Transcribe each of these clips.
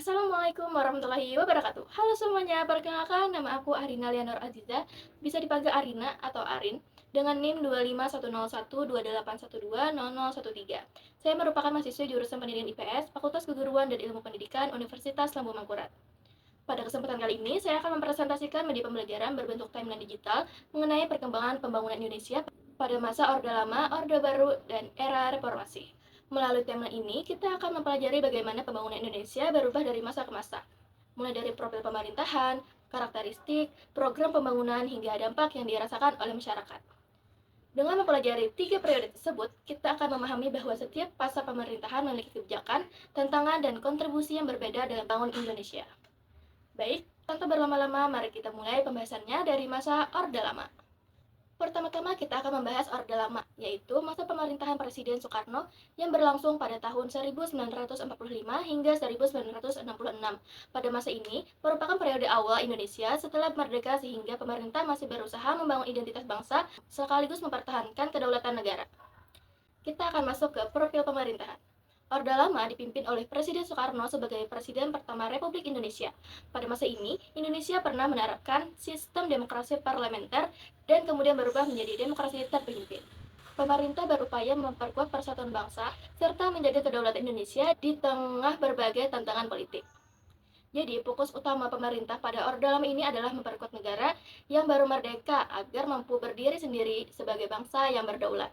Assalamualaikum warahmatullahi wabarakatuh. Halo semuanya, perkenalkan nama aku Arina Leonor Aziza, bisa dipanggil Arina atau Arin, dengan NIM 2510128120013. Saya merupakan mahasiswa jurusan Pendidikan IPS, Fakultas Keguruan dan Ilmu Pendidikan Universitas Lambung Mangkurat. Pada kesempatan kali ini, saya akan mempresentasikan media pembelajaran berbentuk timeline digital mengenai perkembangan pembangunan Indonesia pada masa Orde Lama, Orde Baru, dan era reformasi. Melalui timeline ini, kita akan mempelajari bagaimana pembangunan Indonesia berubah dari masa ke masa, mulai dari profil pemerintahan, karakteristik, program pembangunan, hingga dampak yang dirasakan oleh masyarakat. Dengan mempelajari tiga periode tersebut, kita akan memahami bahwa setiap fase pemerintahan memiliki kebijakan, tantangan, dan kontribusi yang berbeda dalam bangun Indonesia. Baik, tanpa berlama-lama, mari kita mulai pembahasannya dari masa Orde Lama. Pertama-tama kita akan membahas Orde Lama, yaitu masa pemerintahan Presiden Soekarno yang berlangsung pada tahun 1945 hingga 1966. Pada masa ini, merupakan periode awal Indonesia setelah merdeka sehingga pemerintah masih berusaha membangun identitas bangsa sekaligus mempertahankan kedaulatan negara. Kita akan masuk ke profil pemerintahan. Orde Lama dipimpin oleh Presiden Soekarno sebagai Presiden pertama Republik Indonesia. Pada masa ini, Indonesia pernah menerapkan sistem demokrasi parlementer dan kemudian berubah menjadi demokrasi terpimpin. Pemerintah berupaya memperkuat persatuan bangsa serta menjaga kedaulatan Indonesia di tengah berbagai tantangan politik. Jadi, fokus utama pemerintah pada Orde Lama ini adalah memperkuat negara yang baru merdeka agar mampu berdiri sendiri sebagai bangsa yang berdaulat.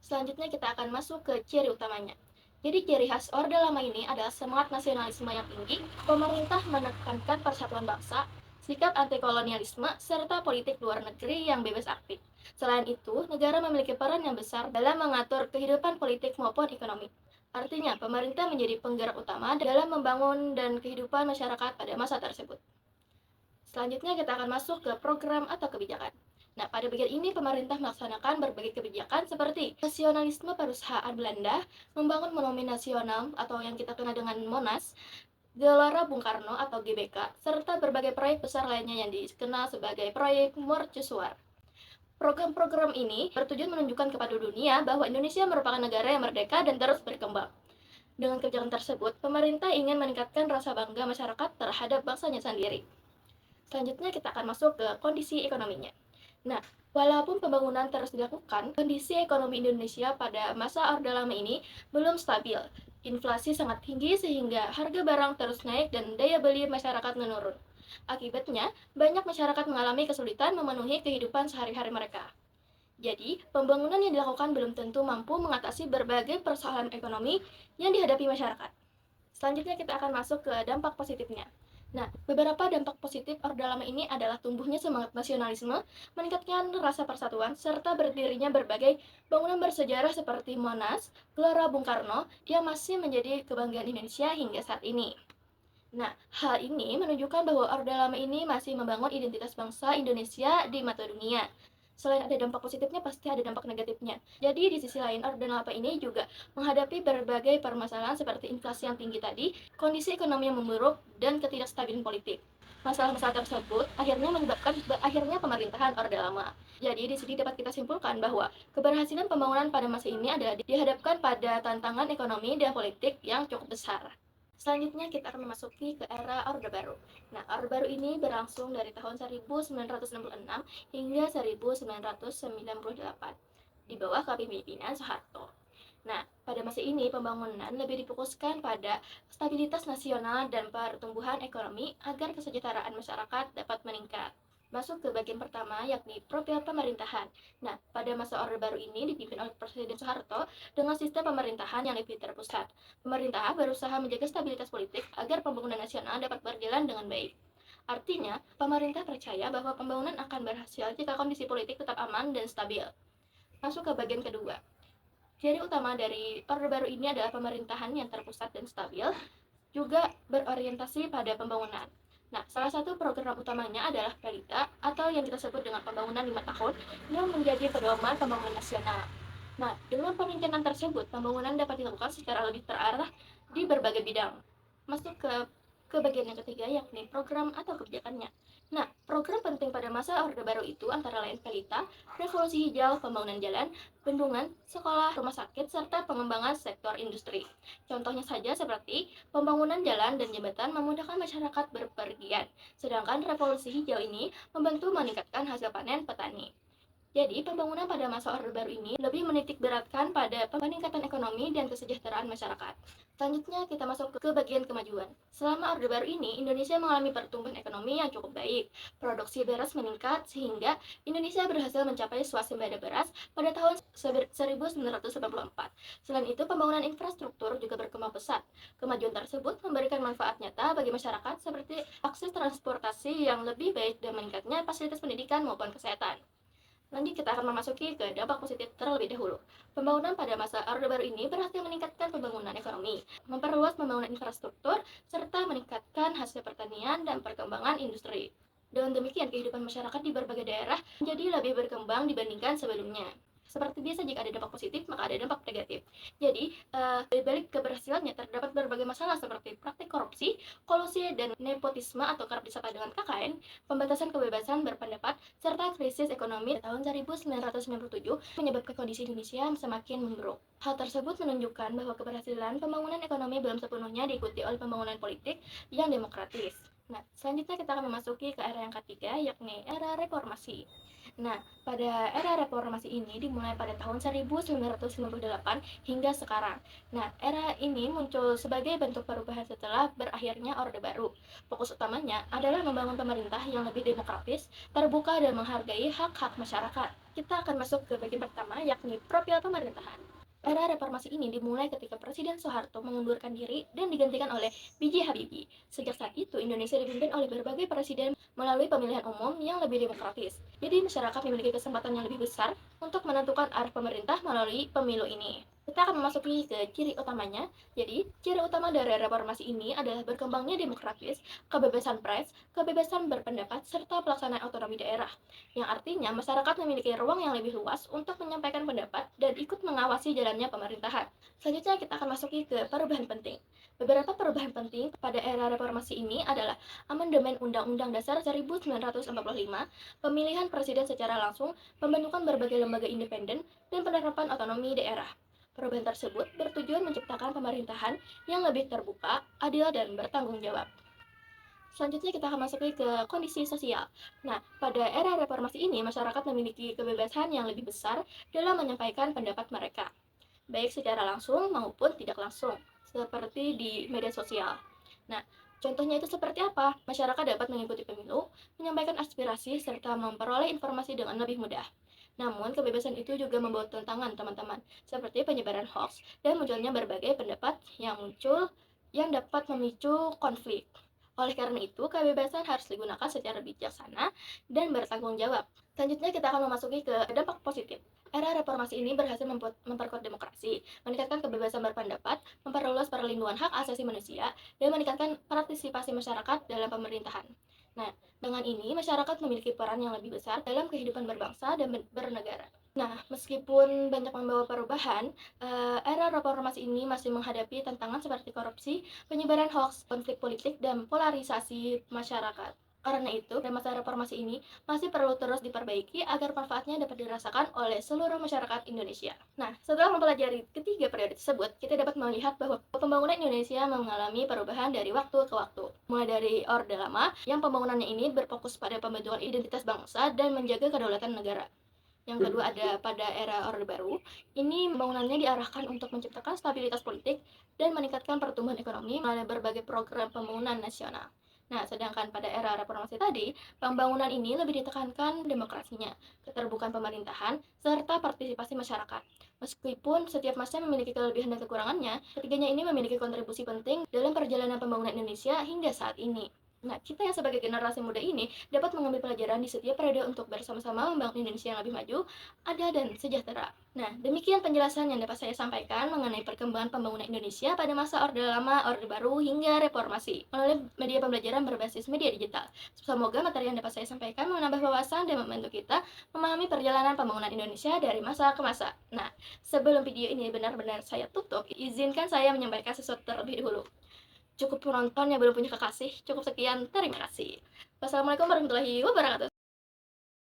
Selanjutnya kita akan masuk ke ciri utamanya. Jadi ciri khas Orde Lama ini adalah semangat nasionalisme yang tinggi, pemerintah menekankan persatuan bangsa, sikap anti-kolonialisme, serta politik luar negeri yang bebas aktif. Selain itu, negara memiliki peran yang besar dalam mengatur kehidupan politik maupun ekonomi. Artinya, pemerintah menjadi penggerak utama dalam membangun dan kehidupan masyarakat pada masa tersebut. Selanjutnya kita akan masuk ke program atau kebijakan. Nah, pada bagian ini pemerintah melaksanakan berbagai kebijakan seperti nasionalisme perusahaan Belanda, membangun monumen nasional atau yang kita kenal dengan Monas, Gelora Bung Karno atau GBK, serta berbagai proyek besar lainnya yang dikenal sebagai proyek mercusuar. Program-program ini bertujuan menunjukkan kepada dunia bahwa Indonesia merupakan negara yang merdeka dan terus berkembang. Dengan kebijakan tersebut, pemerintah ingin meningkatkan rasa bangga masyarakat terhadap bangsanya sendiri. Selanjutnya kita akan masuk ke kondisi ekonominya. Nah, walaupun pembangunan terus dilakukan, kondisi ekonomi Indonesia pada masa Orde Lama ini belum stabil. Inflasi sangat tinggi sehingga harga barang terus naik dan daya beli masyarakat menurun. Akibatnya, banyak masyarakat mengalami kesulitan memenuhi kehidupan sehari-hari mereka. Jadi, pembangunan yang dilakukan belum tentu mampu mengatasi berbagai persoalan ekonomi yang dihadapi masyarakat. Selanjutnya kita akan masuk ke dampak positifnya. Nah, beberapa dampak positif Orde Lama ini adalah tumbuhnya semangat nasionalisme, meningkatkan rasa persatuan, serta berdirinya berbagai bangunan bersejarah seperti Monas, Gelora Bung Karno, yang masih menjadi kebanggaan Indonesia hingga saat ini. Nah, hal ini menunjukkan bahwa Orde Lama ini masih membangun identitas bangsa Indonesia di mata dunia. Selain ada dampak positifnya, pasti ada dampak negatifnya. Jadi, di sisi lain, Orde Lama ini juga menghadapi berbagai permasalahan seperti inflasi yang tinggi tadi, kondisi ekonomi yang memburuk, dan ketidakstabilan politik. Masalah-masalah tersebut akhirnya menyebabkan berakhirnya pemerintahan Orde Lama. Jadi, di sini dapat kita simpulkan bahwa keberhasilan pembangunan pada masa ini adalah dihadapkan pada tantangan ekonomi dan politik yang cukup besar. Selanjutnya kita akan memasuki ke era Orde Baru. Nah, Orde Baru ini berlangsung dari tahun 1966 hingga 1998 di bawah kepemimpinan Soeharto. Nah, pada masa ini pembangunan lebih difokuskan pada stabilitas nasional dan pertumbuhan ekonomi agar kesejahteraan masyarakat dapat meningkat. Masuk ke bagian pertama, yakni profil pemerintahan. Nah, pada masa Orde Baru ini dipimpin oleh Presiden Soeharto dengan sistem pemerintahan yang lebih terpusat. Pemerintah berusaha menjaga stabilitas politik agar pembangunan nasional dapat berjalan dengan baik. Artinya, pemerintah percaya bahwa pembangunan akan berhasil jika kondisi politik tetap aman dan stabil. Masuk ke bagian kedua. Ciri utama dari Orde Baru ini adalah pemerintahan yang terpusat dan stabil, juga berorientasi pada pembangunan. Nah, salah satu program utamanya adalah PELITA atau yang kita sebut dengan pembangunan 5 tahun yang menjadi pedoman pembangunan nasional. Nah, dengan perencanaan tersebut, pembangunan dapat dilakukan secara lebih terarah di berbagai bidang. Masuk ke ke bagian yang ketiga, yakni program atau kebijakannya. Nah, program penting pada masa Orde Baru itu antara lain Pelita, revolusi hijau, pembangunan jalan, bendungan, sekolah, rumah sakit, serta pengembangan sektor industri. Contohnya saja seperti pembangunan jalan dan jembatan memudahkan masyarakat berpergian, sedangkan revolusi hijau ini membantu meningkatkan hasil panen petani. Jadi, pembangunan pada masa Orde Baru ini lebih menitik beratkan pada peningkatan ekonomi dan kesejahteraan masyarakat. Selanjutnya, kita masuk ke bagian kemajuan. Selama Orde Baru ini, Indonesia mengalami pertumbuhan ekonomi yang cukup baik. Produksi beras meningkat sehingga Indonesia berhasil mencapai swasembada beras pada tahun 1994. Selain itu, pembangunan infrastruktur juga berkembang pesat. Kemajuan tersebut memberikan manfaat nyata bagi masyarakat seperti akses transportasi yang lebih baik dan meningkatnya fasilitas pendidikan maupun kesehatan. Lanjut, kita akan memasuki ke dampak positif terlebih dahulu. Pembangunan pada masa Orde Baru ini berhasil meningkatkan pembangunan ekonomi, memperluas pembangunan infrastruktur, serta meningkatkan hasil pertanian dan perkembangan industri. Dengan demikian, kehidupan masyarakat di berbagai daerah menjadi lebih berkembang dibandingkan sebelumnya. Seperti biasa, jika ada dampak positif, maka ada dampak negatif. Jadi, di balik keberhasilannya terdapat berbagai masalah seperti praktik korupsi, kolusi, dan nepotisme atau kerap disapa dengan KKN, pembatasan kebebasan berpendapat, serta krisis ekonomi tahun 1997 menyebabkan kondisi Indonesia semakin memburuk. Hal tersebut menunjukkan bahwa keberhasilan pembangunan ekonomi belum sepenuhnya diikuti oleh pembangunan politik yang demokratis. Nah, selanjutnya kita akan memasuki ke era yang ketiga, yakni era reformasi. Nah, pada era reformasi ini dimulai pada tahun 1998 hingga sekarang. Nah, era ini muncul sebagai bentuk perubahan setelah berakhirnya Orde Baru. Fokus utamanya adalah membangun pemerintah yang lebih demokratis, terbuka, dan menghargai hak-hak masyarakat. Kita akan masuk ke bagian pertama, yakni profil pemerintahan. Era reformasi ini dimulai ketika Presiden Soeharto mengundurkan diri dan digantikan oleh B.J. Habibie. Sejak saat itu, Indonesia dipimpin oleh berbagai presiden melalui pemilihan umum yang lebih demokratis. Jadi, masyarakat memiliki kesempatan yang lebih besar untuk menentukan arah pemerintah melalui pemilu ini. Kita akan memasuki ke ciri utamanya. Jadi, ciri utama dari reformasi ini adalah berkembangnya demokratis, kebebasan pers, kebebasan berpendapat, serta pelaksanaan otonomi daerah, yang artinya masyarakat memiliki ruang yang lebih luas untuk menyampaikan pendapat dan ikut mengawasi jalannya pemerintahan. Selanjutnya, kita akan masuki ke perubahan penting. Beberapa perubahan penting pada era reformasi ini adalah amandemen Undang-Undang Dasar 1945, pemilihan presiden secara langsung, pembentukan berbagai lembaga independen, dan penerapan otonomi daerah. Perubahan tersebut bertujuan menciptakan pemerintahan yang lebih terbuka, adil, dan bertanggung jawab. Selanjutnya kita akan masuk ke kondisi sosial. Nah, pada era reformasi ini, masyarakat memiliki kebebasan yang lebih besar dalam menyampaikan pendapat mereka, baik secara langsung maupun tidak langsung, seperti di media sosial. Nah, contohnya itu seperti apa? Masyarakat dapat mengikuti pemilu, menyampaikan aspirasi, serta memperoleh informasi dengan lebih mudah. Namun, kebebasan itu juga membawa tantangan, teman-teman, seperti penyebaran hoax dan munculnya berbagai pendapat yang dapat memicu konflik. Oleh karena itu, kebebasan harus digunakan secara bijaksana dan bertanggung jawab. Selanjutnya, kita akan memasuki ke dampak positif. Era reformasi ini berhasil memperkuat demokrasi, meningkatkan kebebasan berpendapat, memperluas perlindungan hak asasi manusia, dan meningkatkan partisipasi masyarakat dalam pemerintahan. Nah, dengan ini masyarakat memiliki peran yang lebih besar dalam kehidupan berbangsa dan bernegara. Nah, meskipun banyak membawa perubahan, era reformasi ini masih menghadapi tantangan seperti korupsi, penyebaran hoax, konflik politik, dan polarisasi masyarakat. Karena itu, masa reformasi ini masih perlu terus diperbaiki agar manfaatnya dapat dirasakan oleh seluruh masyarakat Indonesia. Nah, setelah mempelajari ketiga periode tersebut, kita dapat melihat bahwa pembangunan Indonesia mengalami perubahan dari waktu ke waktu. Mulai dari Orde Lama, yang pembangunannya ini berfokus pada pembentukan identitas bangsa dan menjaga kedaulatan negara. Yang kedua, ada pada era Orde Baru, ini pembangunannya diarahkan untuk menciptakan stabilitas politik dan meningkatkan pertumbuhan ekonomi melalui berbagai program pembangunan nasional. Nah, sedangkan pada era reformasi tadi, pembangunan ini lebih ditekankan demokrasinya, keterbukaan pemerintahan, serta partisipasi masyarakat. Meskipun setiap masa memiliki kelebihan dan kekurangannya, ketiganya ini memiliki kontribusi penting dalam perjalanan pembangunan Indonesia hingga saat ini. Nah, kita yang sebagai generasi muda ini dapat mengambil pelajaran di setiap periode untuk bersama-sama membangun Indonesia yang lebih maju, adil, dan sejahtera. Nah, demikian penjelasan yang dapat saya sampaikan mengenai perkembangan pembangunan Indonesia pada masa Orde Lama, Orde Baru, hingga Reformasi melalui media pembelajaran berbasis media digital. Semoga materi yang dapat saya sampaikan menambah wawasan dan membantu kita memahami perjalanan pembangunan Indonesia dari masa ke masa. Nah, sebelum video ini benar-benar saya tutup, izinkan saya menyampaikan sesuatu terlebih dahulu. Cukup penonton yang belum punya kekasih. Cukup sekian, terima kasih. Wassalamualaikum warahmatullahi wabarakatuh.